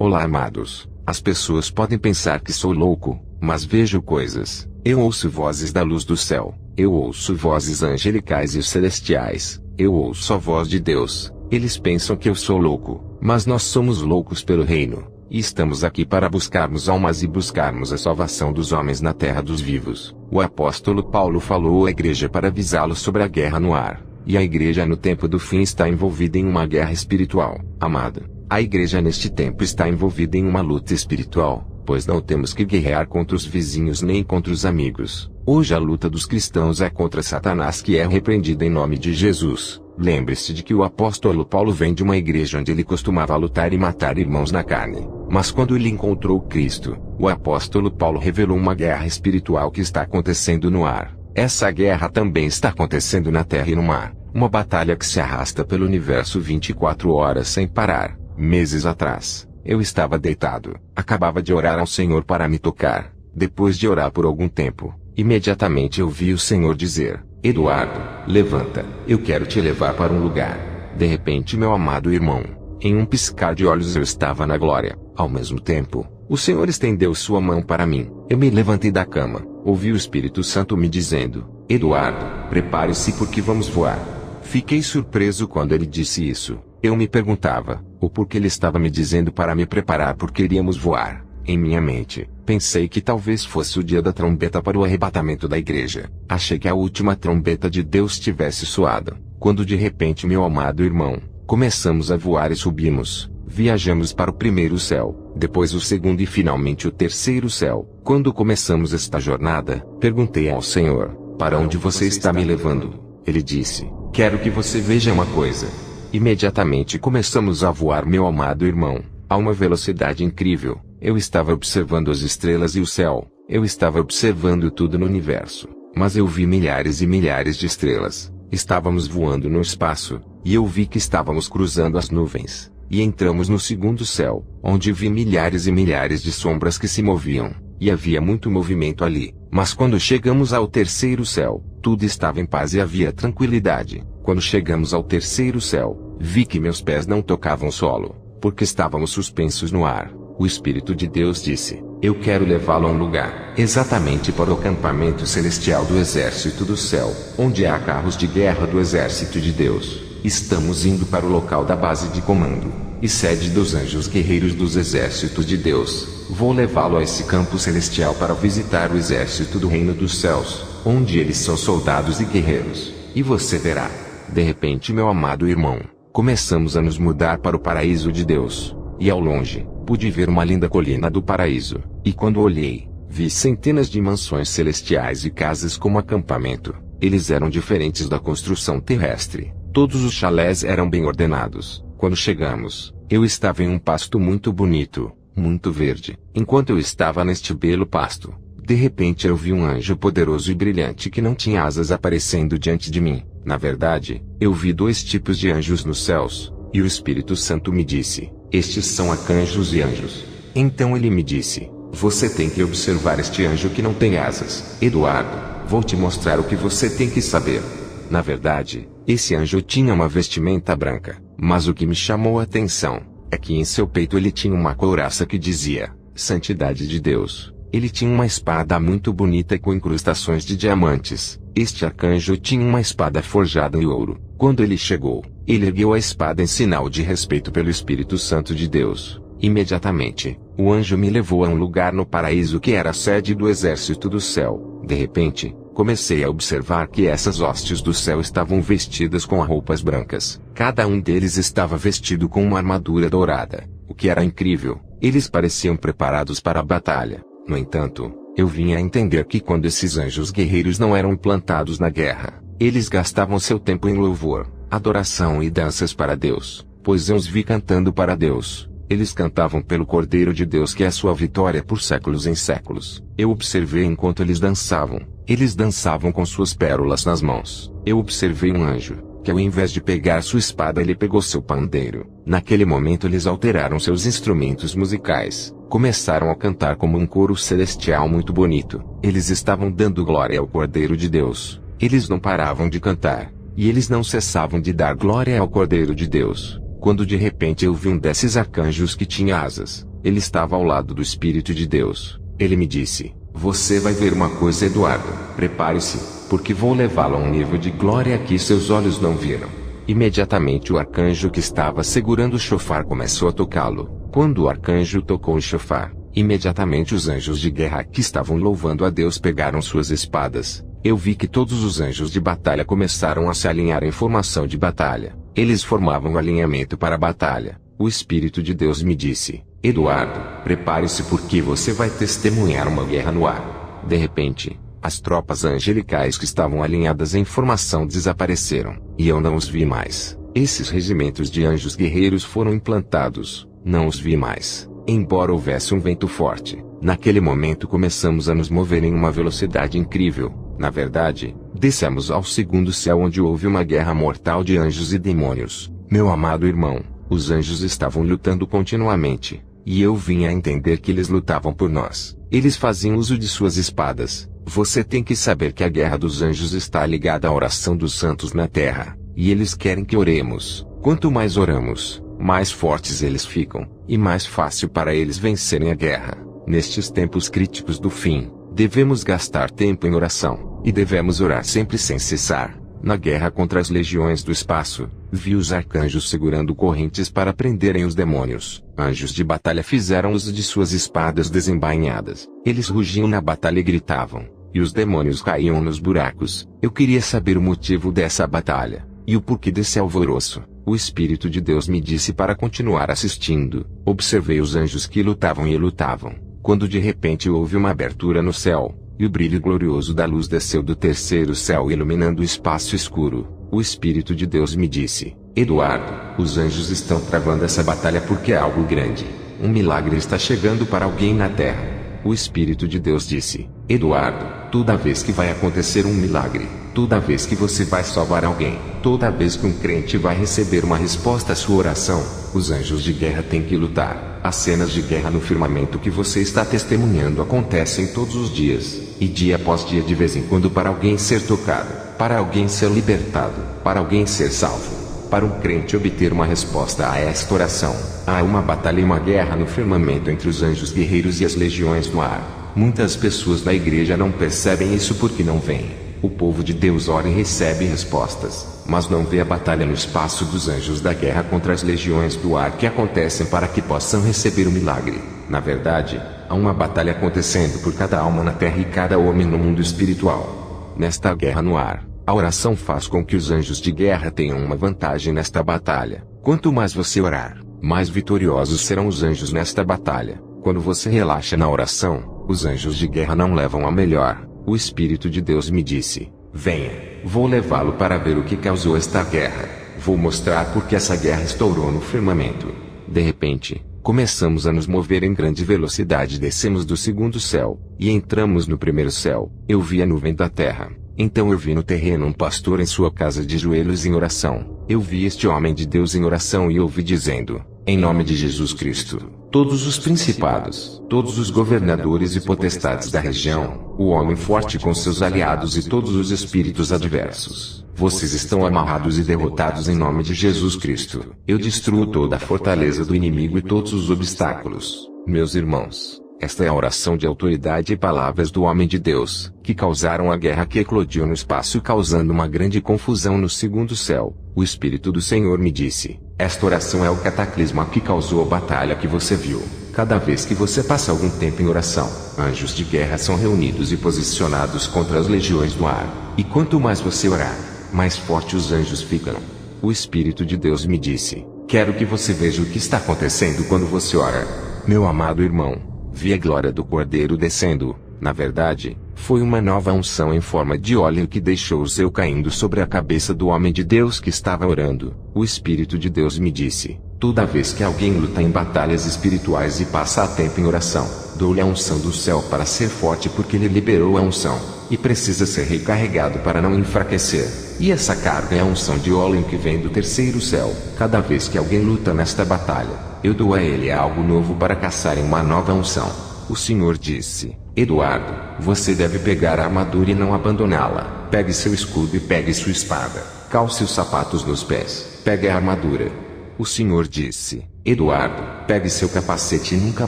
Olá, amados. As pessoas podem pensar que sou louco, mas vejo coisas. Eu ouço vozes da luz do céu. Eu ouço vozes angelicais e celestiais. Eu ouço a voz de Deus. Eles pensam que eu sou louco, mas nós somos loucos pelo reino. E estamos aqui para buscarmos almas e buscarmos a salvação dos homens na terra dos vivos. O apóstolo Paulo falou à igreja para avisá-los sobre a guerra no ar. E a igreja no tempo do fim está envolvida em uma guerra espiritual. Amado, a igreja neste tempo está envolvida em uma luta espiritual, pois não temos que guerrear contra os vizinhos nem contra os amigos. Hoje a luta dos cristãos é contra Satanás, que é repreendido em nome de Jesus. Lembre-se de que o apóstolo Paulo vem de uma igreja onde ele costumava lutar e matar irmãos na carne. Mas quando ele encontrou Cristo, o apóstolo Paulo revelou uma guerra espiritual que está acontecendo no ar. Essa guerra também está acontecendo na terra e no mar. Uma batalha que se arrasta pelo universo 24 horas sem parar. Meses atrás, eu estava deitado. Acabava de orar ao Senhor para me tocar. Depois de orar por algum tempo, imediatamente eu vi o Senhor dizer: Eduardo, levanta, eu quero te levar para um lugar. De repente, meu amado irmão, em um piscar de olhos eu estava na glória. Ao mesmo tempo, o Senhor estendeu sua mão para mim. Eu me levantei da cama, ouvi o Espírito Santo me dizendo: Eduardo, prepare-se porque vamos voar. Fiquei surpreso quando ele disse isso. Eu me perguntava, o porquê ele estava me dizendo para me preparar porque iríamos voar. Em minha mente, pensei que talvez fosse o dia da trombeta para o arrebatamento da igreja. Achei que a última trombeta de Deus tivesse soado, quando de repente, meu amado irmão, começamos a voar e subimos. Viajamos para o primeiro céu, depois o segundo e finalmente o terceiro céu. Quando começamos esta jornada, perguntei ao Senhor: para onde você está me levando? Ele disse: quero que você veja uma coisa. Imediatamente começamos a voar, meu amado irmão, a uma velocidade incrível. Eu estava observando as estrelas e o céu. Eu estava observando tudo no universo. Mas eu vi milhares e milhares de estrelas. Estávamos voando no espaço, e eu vi que estávamos cruzando as nuvens. E entramos no segundo céu, onde vi milhares e milhares de sombras que se moviam. E havia muito movimento ali. Mas quando chegamos ao terceiro céu, tudo estava em paz e havia tranquilidade. Quando chegamos ao terceiro céu, vi que meus pés não tocavam solo, porque estávamos suspensos no ar. O Espírito de Deus disse: eu quero levá-lo a um lugar, exatamente para o acampamento celestial do exército do céu, onde há carros de guerra do exército de Deus. Estamos indo para o local da base de comando e sede dos anjos guerreiros dos exércitos de Deus. Vou levá-lo a esse campo celestial para visitar o exército do reino dos céus, onde eles são soldados e guerreiros. E você verá. De repente, meu amado irmão, começamos a nos mudar para o paraíso de Deus. E ao longe, pude ver uma linda colina do paraíso. E quando olhei, vi centenas de mansões celestiais e casas como acampamento. Eles eram diferentes da construção terrestre. Todos os chalés eram bem ordenados. Quando chegamos, eu estava em um pasto muito bonito, muito verde. Enquanto eu estava neste belo pasto, de repente eu vi um anjo poderoso e brilhante que não tinha asas aparecendo diante de mim. Na verdade, eu vi dois tipos de anjos nos céus, e o Espírito Santo me disse: estes são arcanjos e anjos. Então ele me disse: você tem que observar este anjo que não tem asas. Eduardo, vou te mostrar o que você tem que saber. Na verdade, esse anjo tinha uma vestimenta branca, mas o que me chamou a atenção é que em seu peito ele tinha uma couraça que dizia: Santidade de Deus. Ele tinha uma espada muito bonita com incrustações de diamantes. Este arcanjo tinha uma espada forjada em ouro. Quando ele chegou, ele ergueu a espada em sinal de respeito pelo Espírito Santo de Deus. Imediatamente, o anjo me levou a um lugar no paraíso que era a sede do exército do céu. De repente, comecei a observar que essas hostes do céu estavam vestidas com roupas brancas. Cada um deles estava vestido com uma armadura dourada, o que era incrível. Eles pareciam preparados para a batalha. No entanto, eu vinha a entender que quando esses anjos guerreiros não eram implantados na guerra, eles gastavam seu tempo em louvor, adoração e danças para Deus, pois eu os vi cantando para Deus. Eles cantavam pelo Cordeiro de Deus, que é a sua vitória por séculos em séculos. Eu observei enquanto eles dançavam. Eles dançavam com suas pérolas nas mãos. Eu observei um anjo, que ao invés de pegar sua espada ele pegou seu pandeiro. Naquele momento eles alteraram seus instrumentos musicais. Começaram a cantar como um coro celestial muito bonito. Eles estavam dando glória ao Cordeiro de Deus. Eles não paravam de cantar. E eles não cessavam de dar glória ao Cordeiro de Deus. Quando de repente eu vi um desses arcanjos que tinha asas. Ele estava ao lado do Espírito de Deus. Ele me disse: você vai ver uma coisa, Eduardo. Prepare-se, porque vou levá-lo a um nível de glória que seus olhos não viram. Imediatamente o arcanjo que estava segurando o chofar começou a tocá-lo. Quando o arcanjo tocou o chofar, imediatamente os anjos de guerra que estavam louvando a Deus pegaram suas espadas. Eu vi que todos os anjos de batalha começaram a se alinhar em formação de batalha. Eles formavam o alinhamento para a batalha. O Espírito de Deus me disse: Eduardo, prepare-se porque você vai testemunhar uma guerra no ar. De repente, as tropas angelicais que estavam alinhadas em formação desapareceram, e eu não os vi mais. Esses regimentos de anjos guerreiros foram implantados, não os vi mais. Embora houvesse um vento forte, naquele momento começamos a nos mover em uma velocidade incrível. Na verdade, descemos ao segundo céu onde houve uma guerra mortal de anjos e demônios. Meu amado irmão, os anjos estavam lutando continuamente, e eu vim a entender que eles lutavam por nós. Eles faziam uso de suas espadas. Você tem que saber que a guerra dos anjos está ligada à oração dos santos na terra, e eles querem que oremos. Quanto mais oramos, mais fortes eles ficam, e mais fácil para eles vencerem a guerra. Nestes tempos críticos do fim, devemos gastar tempo em oração, e devemos orar sempre sem cessar. Na guerra contra as legiões do espaço, vi os arcanjos segurando correntes para prenderem os demônios. Anjos de batalha fizeram uso de suas espadas desembainhadas. Eles rugiam na batalha e gritavam, e os demônios caíam nos buracos. Eu queria saber o motivo dessa batalha, e o porquê desse alvoroço. O Espírito de Deus me disse para continuar assistindo. Observei os anjos que lutavam e lutavam, quando de repente houve uma abertura no céu, e o brilho glorioso da luz desceu do terceiro céu iluminando o espaço escuro. O Espírito de Deus me disse: Eduardo, os anjos estão travando essa batalha porque é algo grande. Um milagre está chegando para alguém na terra. O Espírito de Deus disse: Eduardo, toda vez que vai acontecer um milagre, toda vez que você vai salvar alguém, toda vez que um crente vai receber uma resposta à sua oração, os anjos de guerra têm que lutar. As cenas de guerra no firmamento que você está testemunhando acontecem todos os dias, e dia após dia de vez em quando para alguém ser tocado, para alguém ser libertado, para alguém ser salvo. Para um crente obter uma resposta a esta oração, há uma batalha e uma guerra no firmamento entre os anjos guerreiros e as legiões no ar. Muitas pessoas da igreja não percebem isso porque não veem. O povo de Deus ora e recebe respostas, mas não vê a batalha no espaço dos anjos da guerra contra as legiões do ar que acontecem para que possam receber o milagre. Na verdade, há uma batalha acontecendo por cada alma na terra e cada homem no mundo espiritual. Nesta guerra no ar, a oração faz com que os anjos de guerra tenham uma vantagem nesta batalha. Quanto mais você orar, mais vitoriosos serão os anjos nesta batalha. Quando você relaxa na oração, os anjos de guerra não levam a melhor. O Espírito de Deus me disse: venha, vou levá-lo para ver o que causou esta guerra. Vou mostrar por que essa guerra estourou no firmamento. De repente, começamos a nos mover em grande velocidade. Descemos do segundo céu, e entramos no primeiro céu. Eu vi a nuvem da terra. Então eu vi no terreno um pastor em sua casa de joelhos em oração. Eu vi este homem de Deus em oração e ouvi dizendo: em nome de Jesus Cristo, todos os principados, todos os governadores e potestades da região, o homem forte com seus aliados e todos os espíritos adversos, vocês estão amarrados e derrotados em nome de Jesus Cristo. Eu destruo toda a fortaleza do inimigo e todos os obstáculos. Meus irmãos, esta é a oração de autoridade e palavras do homem de Deus, que causaram a guerra que eclodiu no espaço causando uma grande confusão no segundo céu. O Espírito do Senhor me disse: esta oração é o cataclisma que causou a batalha que você viu. Cada vez que você passa algum tempo em oração, anjos de guerra são reunidos e posicionados contra as legiões do ar. E quanto mais você orar, mais forte os anjos ficam. O Espírito de Deus me disse: quero que você veja o que está acontecendo quando você ora. Meu amado irmão, vi a glória do Cordeiro descendo. Na verdade, foi uma nova unção em forma de óleo que deixou o céu caindo sobre a cabeça do homem de Deus que estava orando. O Espírito de Deus me disse: toda vez que alguém luta em batalhas espirituais e passa tempo em oração, dou-lhe a unção do céu para ser forte porque ele liberou a unção, e precisa ser recarregado para não enfraquecer. E essa carga é a unção de óleo que vem do terceiro céu. Cada vez que alguém luta nesta batalha, eu dou a ele algo novo para caçar em uma nova unção. O Senhor disse: Eduardo, você deve pegar a armadura e não abandoná-la. Pegue seu escudo e pegue sua espada. Calce os sapatos nos pés. Pegue a armadura. O Senhor disse: Eduardo, pegue seu capacete e nunca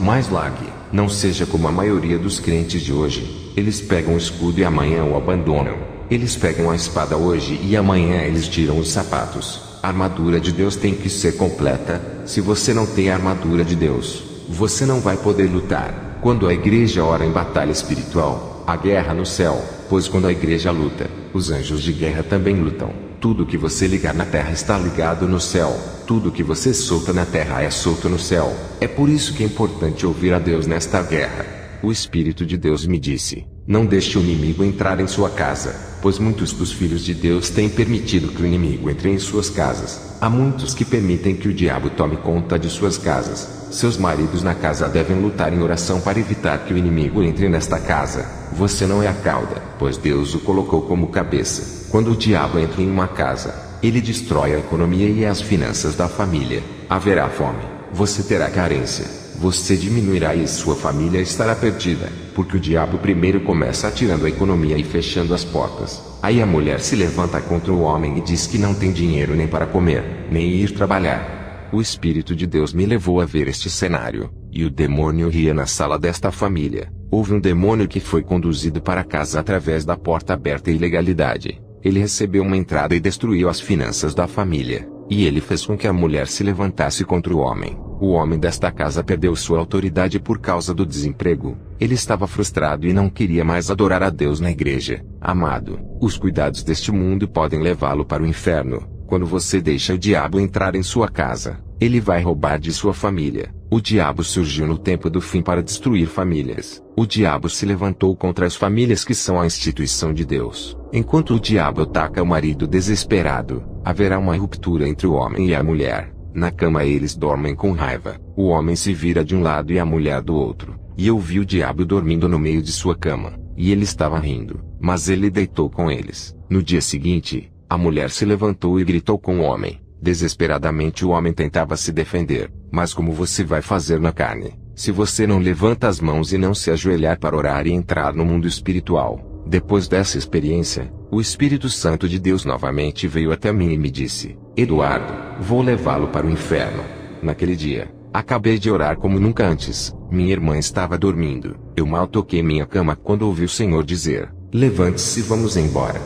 mais largue. Não seja como a maioria dos crentes de hoje. Eles pegam o escudo e amanhã o abandonam. Eles pegam a espada hoje e amanhã eles tiram os sapatos. A armadura de Deus tem que ser completa. Se você não tem a armadura de Deus, você não vai poder lutar. Quando a igreja ora em batalha espiritual, há guerra no céu, pois quando a igreja luta, os anjos de guerra também lutam. Tudo que você ligar na terra está ligado no céu. Tudo que você solta na terra é solto no céu. É por isso que é importante ouvir a Deus nesta guerra. O Espírito de Deus me disse: não deixe o inimigo entrar em sua casa, pois muitos dos filhos de Deus têm permitido que o inimigo entre em suas casas. Há muitos que permitem que o diabo tome conta de suas casas. Seus maridos na casa devem lutar em oração para evitar que o inimigo entre nesta casa. Você não é a cauda, pois Deus o colocou como cabeça. Quando o diabo entra em uma casa, ele destrói a economia e as finanças da família. Haverá fome, você terá carência, você diminuirá e sua família estará perdida, porque o diabo primeiro começa atirando a economia e fechando as portas. Aí a mulher se levanta contra o homem e diz que não tem dinheiro nem para comer, nem ir trabalhar. O Espírito de Deus me levou a ver este cenário, e o demônio ria na sala desta família. Houve um demônio que foi conduzido para casa através da porta aberta e ilegalidade. Ele recebeu uma entrada e destruiu as finanças da família, e ele fez com que a mulher se levantasse contra o homem. O homem desta casa perdeu sua autoridade por causa do desemprego. Ele estava frustrado e não queria mais adorar a Deus na igreja. Amado, os cuidados deste mundo podem levá-lo para o inferno. Quando você deixa o diabo entrar em sua casa, ele vai roubar de sua família. O diabo surgiu no tempo do fim para destruir famílias. O diabo se levantou contra as famílias que são a instituição de Deus. Enquanto o diabo ataca o marido desesperado, haverá uma ruptura entre o homem e a mulher. Na cama eles dormem com raiva. O homem se vira de um lado e a mulher do outro. E eu vi o diabo dormindo no meio de sua cama. E ele estava rindo, mas ele deitou com eles. No dia seguinte, a mulher se levantou e gritou com o homem. Desesperadamente o homem tentava se defender. Mas como você vai fazer na carne, se você não levanta as mãos e não se ajoelhar para orar e entrar no mundo espiritual? Depois dessa experiência, o Espírito Santo de Deus novamente veio até mim e me disse: Eduardo, vou levá-lo para o inferno. Naquele dia, acabei de orar como nunca antes. Minha irmã estava dormindo. Eu mal toquei minha cama quando ouvi o Senhor dizer: levante-se e vamos embora.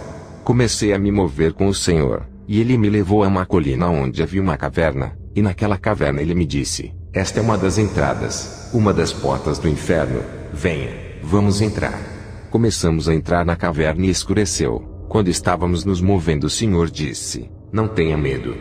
Comecei a me mover com o Senhor, e ele me levou a uma colina onde havia uma caverna, e naquela caverna ele me disse: esta é uma das entradas, uma das portas do inferno. Venha, vamos entrar. Começamos a entrar na caverna e escureceu. Quando estávamos nos movendo, o Senhor disse: não tenha medo.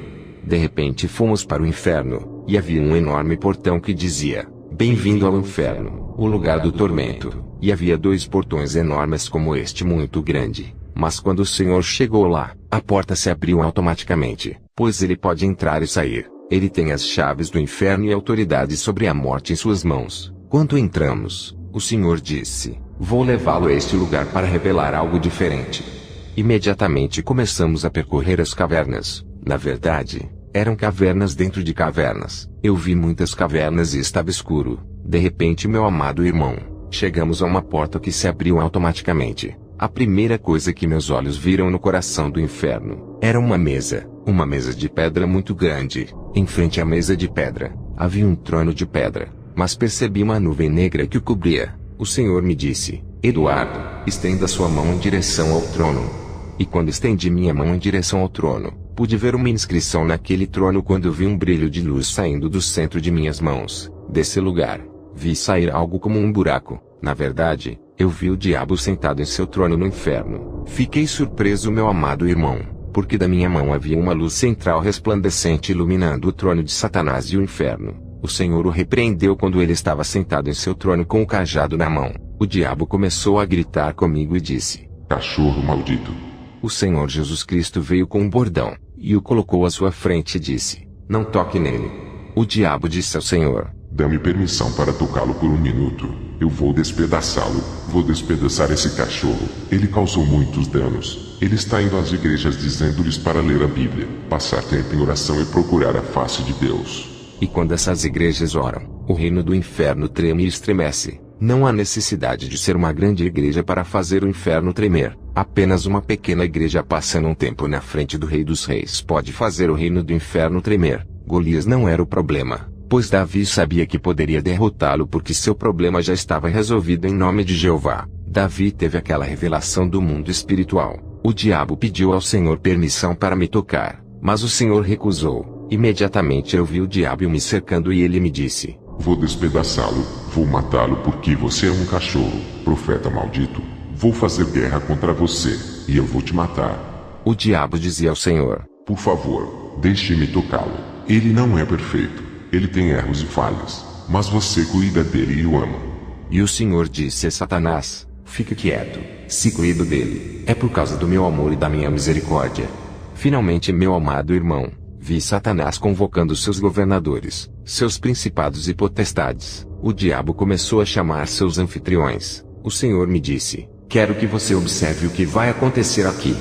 De repente fomos para o inferno, e havia um enorme portão que dizia: bem-vindo ao inferno, o lugar do tormento. E havia 2 portões enormes como este, muito grande. Mas quando o Senhor chegou lá, a porta se abriu automaticamente, pois ele pode entrar e sair. Ele tem as chaves do inferno e autoridade sobre a morte em suas mãos. Quando entramos, o Senhor disse: vou levá-lo a este lugar para revelar algo diferente. Imediatamente começamos a percorrer as cavernas. Na verdade, eram cavernas dentro de cavernas. Eu vi muitas cavernas e estava escuro. De repente, meu amado irmão, chegamos a uma porta que se abriu automaticamente. A primeira coisa que meus olhos viram no coração do inferno era uma mesa de pedra muito grande. Em frente à mesa de pedra, havia um trono de pedra, mas percebi uma nuvem negra que o cobria. O Senhor me disse: Eduardo, estenda sua mão em direção ao trono. E quando estendi minha mão em direção ao trono, pude ver uma inscrição naquele trono. Quando vi um brilho de luz saindo do centro de minhas mãos, desse lugar, vi sair algo como um buraco. Na verdade, eu vi o diabo sentado em seu trono no inferno. Fiquei surpreso, meu amado irmão, porque da minha mão havia uma luz central resplandecente iluminando o trono de Satanás e o inferno. O Senhor o repreendeu quando ele estava sentado em seu trono com o cajado na mão. O diabo começou a gritar comigo e disse: cachorro maldito. O Senhor Jesus Cristo veio com um bordão, e o colocou à sua frente e disse: não toque nele. O diabo disse ao Senhor: dá-me permissão para tocá-lo por 1 minuto. Eu vou despedaçá-lo, vou despedaçar esse cachorro. Ele causou muitos danos. Ele está indo às igrejas dizendo-lhes para ler a Bíblia, passar tempo em oração e procurar a face de Deus. E quando essas igrejas oram, o reino do inferno treme e estremece. Não há necessidade de ser uma grande igreja para fazer o inferno tremer. Apenas uma pequena igreja passando um tempo na frente do Rei dos Reis pode fazer o reino do inferno tremer. Golias não era o problema. pois Davi sabia que poderia derrotá-lo porque seu problema já estava resolvido em nome de Jeová. Davi teve aquela revelação do mundo espiritual. O diabo pediu ao Senhor permissão para me tocar, mas o Senhor recusou. Imediatamente eu vi o diabo me cercando e ele me disse: Vou despedaçá-lo, vou matá-lo porque você é um cachorro, profeta maldito. Vou fazer guerra contra você, e eu vou te matar. O diabo dizia ao Senhor: Por favor, deixe-me tocá-lo. Ele não é perfeito, ele tem erros e falhas, mas você cuida dele e o ama. E o Senhor disse a Satanás: Fique quieto, se cuido dele, é por causa do meu amor e da minha misericórdia. Finalmente, meu amado irmão, vi Satanás convocando seus governadores, seus principados e potestades. O diabo começou a chamar seus anfitriões. O Senhor me disse: Quero que você observe o que vai acontecer aqui.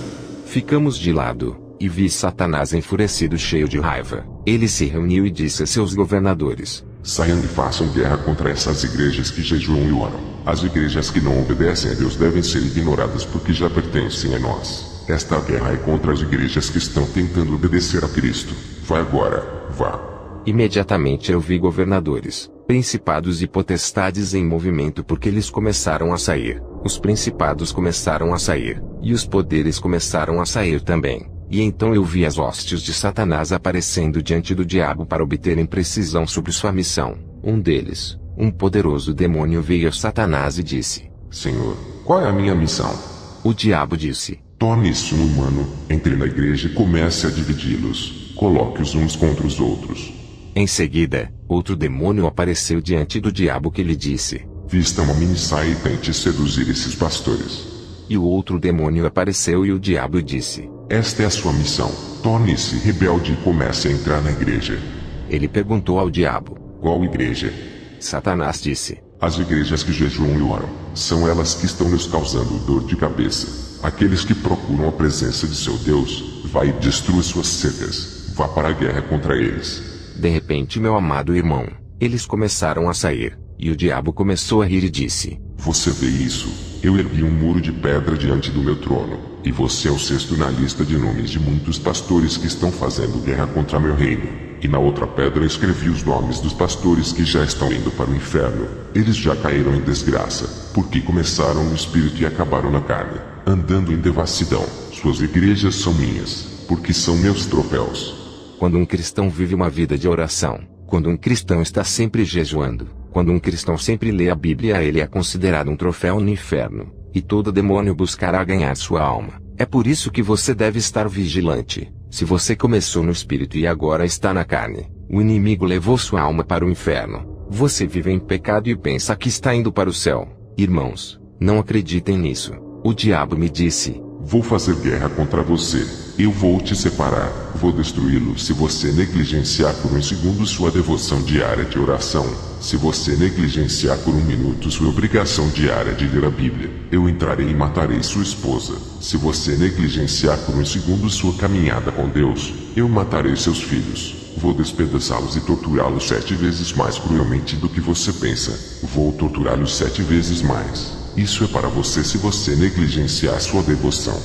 Ficamos de lado, e vi Satanás enfurecido, cheio de raiva. Ele se reuniu e disse a seus governadores: Saiam e façam guerra contra essas igrejas que jejuam e oram. As igrejas que não obedecem a Deus devem ser ignoradas porque já pertencem a nós. Esta guerra é contra as igrejas que estão tentando obedecer a Cristo. Vai agora, vá. Imediatamente eu vi governadores, principados e potestades em movimento porque eles começaram a sair. Os principados começaram a sair, e os poderes começaram a sair também. E então eu vi as hostes de Satanás aparecendo diante do diabo para obterem precisão sobre sua missão. Um deles, um poderoso demônio, veio a Satanás e disse: Senhor, qual é a minha missão? O diabo disse: Torne-se um humano, entre na igreja e comece a dividi-los. Coloque-os uns contra os outros. Em seguida, outro demônio apareceu diante do diabo que lhe disse: Vista uma minissaia e tente seduzir esses pastores. E o outro demônio apareceu e o diabo disse: Esta é a sua missão. Torne-se rebelde e comece a entrar na igreja. Ele perguntou ao diabo: Qual igreja? Satanás disse: As igrejas que jejuam e oram. São elas que estão nos causando dor de cabeça. Aqueles que procuram a presença de seu Deus, vá e destrua suas secas. Vá para a guerra contra eles. De repente, meu amado irmão, eles começaram a sair, e o diabo começou a rir e disse: Você vê isso? Eu ergui um muro de pedra diante do meu trono, e você é o sexto na lista de nomes de muitos pastores que estão fazendo guerra contra meu reino. E na outra pedra escrevi os nomes dos pastores que já estão indo para o inferno. Eles já caíram em desgraça, porque começaram no espírito e acabaram na carne, andando em devassidão. Suas igrejas são minhas, porque são meus troféus. Quando um cristão vive uma vida de oração, quando um cristão está sempre jejuando, quando um cristão sempre lê a Bíblia, ele é considerado um troféu no inferno, e todo demônio buscará ganhar sua alma. É por isso que você deve estar vigilante. Se você começou no espírito e agora está na carne, o inimigo levou sua alma para o inferno. Você vive em pecado e pensa que está indo para o céu. Irmãos, não acreditem nisso. O diabo me disse: Vou fazer guerra contra você. Eu vou te separar. Vou destruí-lo se você negligenciar por um segundo sua devoção diária de oração. Se você negligenciar por um minuto sua obrigação diária de ler a Bíblia, eu entrarei e matarei sua esposa. Se você negligenciar por um segundo sua caminhada com Deus, eu matarei seus filhos. Vou despedaçá-los e torturá-los 7 vezes mais cruelmente do que você pensa. Vou torturá-los 7 vezes mais. Isso é para você se você negligenciar sua devoção.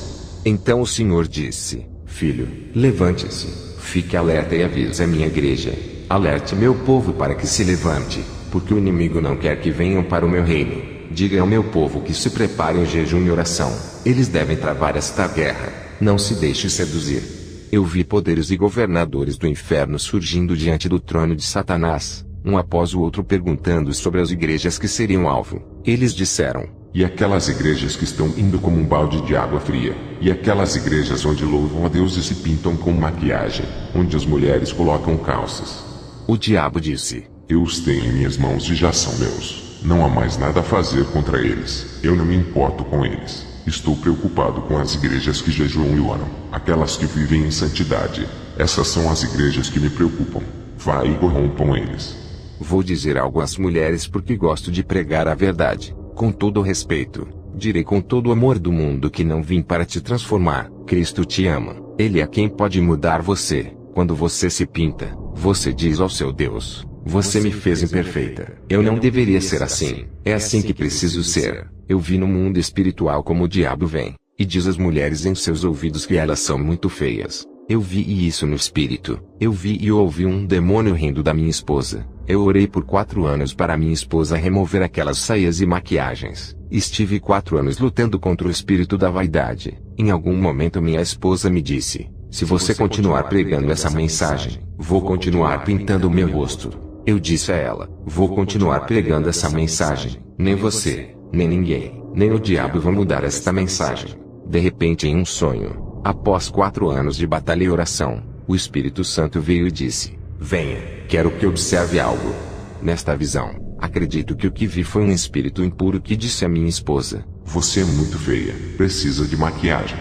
Então o Senhor disse: Filho, levante-se, fique alerta e avise a minha igreja. Alerte meu povo para que se levante, porque o inimigo não quer que venham para o meu reino. Diga ao meu povo que se preparem em jejum e oração. Eles devem travar esta guerra. Não se deixe seduzir. Eu vi poderes e governadores do inferno surgindo diante do trono de Satanás, um após o outro, perguntando sobre as igrejas que seriam alvo. Eles disseram: E aquelas igrejas que estão indo como um balde de água fria, e aquelas igrejas onde louvam a Deus e se pintam com maquiagem, onde as mulheres colocam calças. O diabo disse: Eu os tenho em minhas mãos e já são meus. Não há mais nada a fazer contra eles. Eu não me importo com eles. Estou preocupado com as igrejas que jejuam e oram, aquelas que vivem em santidade. Essas são as igrejas que me preocupam. Vá e corrompam eles. Vou dizer algo às mulheres porque gosto de pregar a verdade. Com todo o respeito, direi com todo o amor do mundo que não vim para te transformar. Cristo te ama. Ele é quem pode mudar você. Quando você se pinta, você diz ao seu Deus: Você me fez imperfeita. Eu não deveria ser assim. É assim que preciso ser. Eu vi no mundo espiritual como o diabo vem, e diz às mulheres em seus ouvidos que elas são muito feias. Eu vi isso no espírito. Eu vi e ouvi um demônio rindo da minha esposa. Eu orei por 4 anos para minha esposa remover aquelas saias e maquiagens. Estive 4 anos lutando contra o espírito da vaidade. Em algum momento minha esposa me disse: se você continuar pregando essa mensagem, vou continuar pintando o meu rosto. Eu disse a ela: vou continuar pregando essa mensagem. Nem você, nem ninguém, nem o diabo vão mudar esta mensagem. De repente, em um sonho, após 4 anos de batalha e oração, o Espírito Santo veio e disse: venha, quero que observe algo. Nesta visão, acredito que o que vi foi um espírito impuro que disse à minha esposa: você é muito feia, precisa de maquiagem.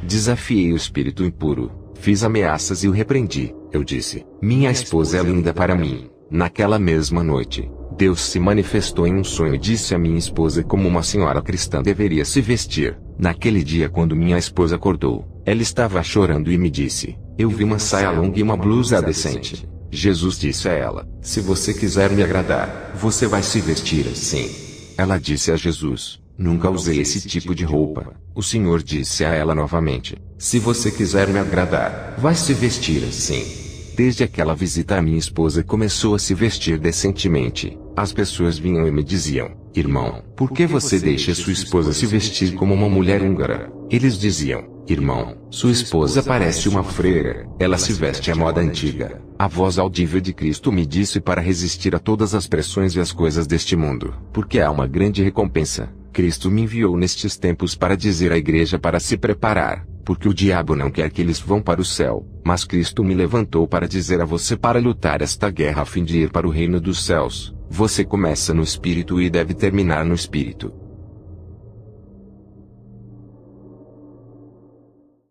Desafiei o espírito impuro, fiz ameaças e o repreendi. Eu disse: minha esposa é linda para mim. Naquela mesma noite, Deus se manifestou em um sonho e disse à minha esposa como uma senhora cristã deveria se vestir. Naquele dia, quando minha esposa acordou, ela estava chorando e me disse: eu vi uma saia longa e uma blusa decente. Jesus disse a ela: se você quiser me agradar, você vai se vestir assim. Ela disse a Jesus: nunca usei esse tipo de roupa. O Senhor disse a ela novamente: se você quiser me agradar, vai se vestir assim. Desde aquela visita, a minha esposa começou a se vestir decentemente. As pessoas vinham e me diziam: irmão, por que você deixa sua esposa se vestir como uma mulher húngara? Eles diziam: irmão, sua esposa parece uma freira, ela se veste à moda antiga. A voz audível de Cristo me disse para resistir a todas as pressões e as coisas deste mundo, porque há uma grande recompensa. Cristo me enviou nestes tempos para dizer à igreja para se preparar, porque o diabo não quer que eles vão para o céu, mas Cristo me levantou para dizer a você para lutar esta guerra a fim de ir para o reino dos céus. Você começa no espírito e deve terminar no espírito.